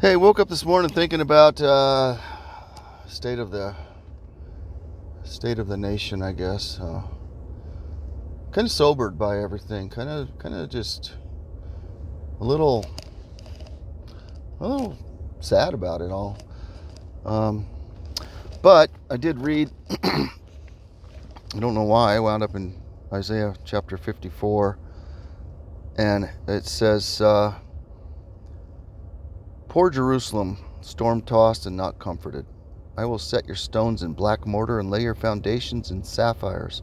Hey, woke up this morning thinking about state of the state of the nation. I guess kind of sobered by everything. Kind of just a little a little sad about it all. Um, but I did read. I don't know why I wound up in Isaiah chapter 54, and it says, "Poor Jerusalem, storm-tossed and not comforted. I will set your stones in black mortar and lay your foundations in sapphires.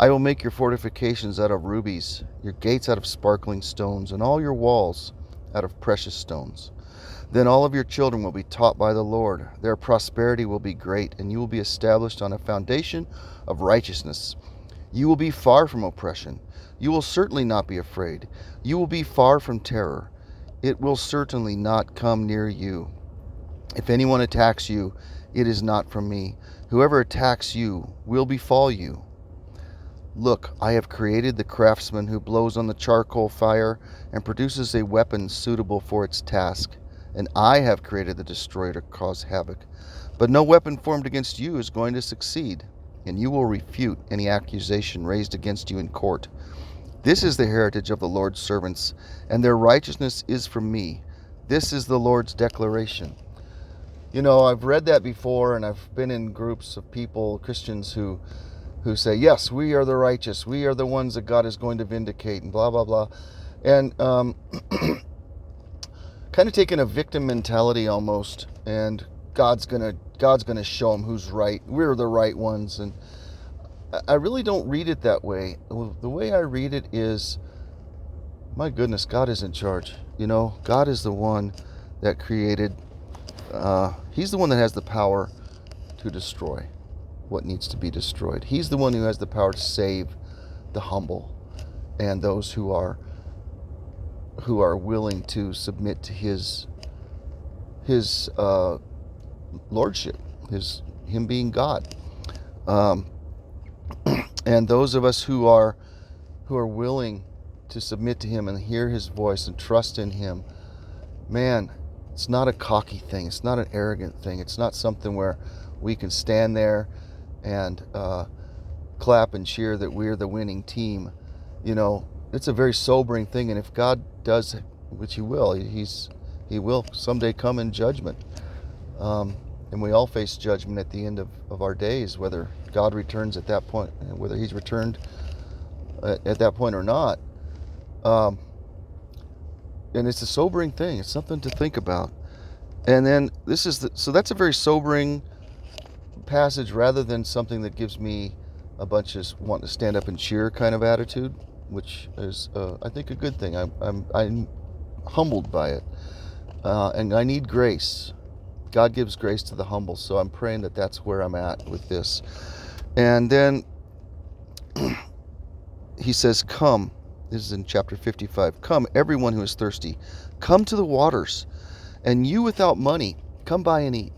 I will make your fortifications out of rubies, your gates out of sparkling stones, and all your walls out of precious stones. Then all of your children will be taught by the Lord. Their prosperity will be great, and you will be established on a foundation of righteousness. You will be far from oppression. You will certainly not be afraid. You will be far from terror. It will certainly not come near you. If anyone attacks you, it is not from me. Whoever attacks you will befall you. Look, I have created the craftsman who blows on the charcoal fire and produces a weapon suitable for its task. And I have created the destroyer to cause havoc. But no weapon formed against you is going to succeed, and you will refute any accusation raised against you in court. This is the heritage of the Lord's servants, and their righteousness is from me. This is the Lord's declaration." I've read that before, and I've been in groups of people, Christians, who say, yes, we are the righteous. We are the ones that God is going to vindicate, and blah, blah, blah. And kind of taking a victim mentality almost, and God's gonna show them who's right. We're the right ones. And I really don't read it that way. The way I read it is, my goodness, God is in charge. God is the one that created. He's the one that has the power to destroy what needs to be destroyed. He's the one who has the power to save the humble and those who are willing to submit to his lordship, him being God. And those of us who are willing to submit to him and hear his voice and trust in him, man, it's not a cocky thing. It's not an arrogant thing. It's not something where we can stand there and clap and cheer that we're the winning team. It's a very sobering thing. And if God does, which he will, he will someday come in judgment. And we all face judgment at the end of our days, whether God returns at that point, whether he's returned at that point or not. And it's a sobering thing. It's something to think about. And then so that's a very sobering passage, rather than something that gives me a bunch of want to stand up and cheer kind of attitude, which is, I think, a good thing. I'm humbled by it, and I need grace. God gives grace to the humble, so I'm praying that that's where I'm at with this. And then he says, "Come." This is in chapter 55. "Come, everyone who is thirsty, come to the waters, and you without money, come buy and eat."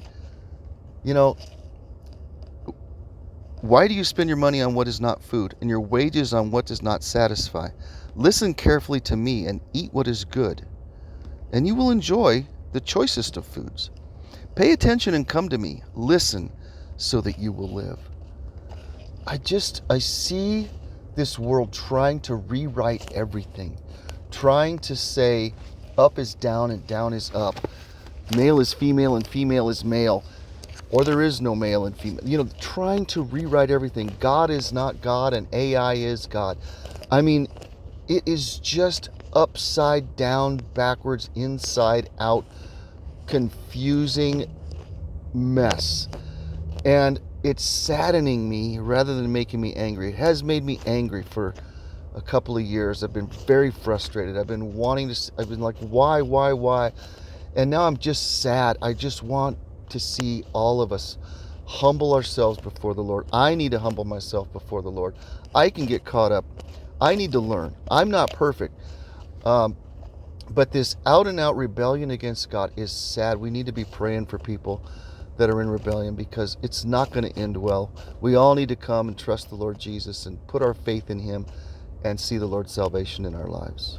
Why do you spend your money on what is not food, and your wages on what does not satisfy? Listen carefully to me and eat what is good, and you will enjoy the choicest of foods. Pay attention and come to me. Listen so that you will live. I see this world trying to rewrite everything, trying to say up is down and down is up, male is female and female is male, or there is no male and female, trying to rewrite everything. God is not God and AI is God. I mean, it is just upside down, backwards, inside out, confusing mess. And it's saddening me rather than making me angry. It has made me angry for a couple of years. I've been very frustrated. I've been like, why? And now I'm just sad. I just want to see all of us humble ourselves before the Lord. I need to humble myself before the Lord. I can get caught up. I need to learn. I'm not perfect. But this out and out rebellion against God is sad. We need to be praying for people that are in rebellion, because it's not going to end well. We all need to come and trust the Lord Jesus and put our faith in him and see the Lord's salvation in our lives.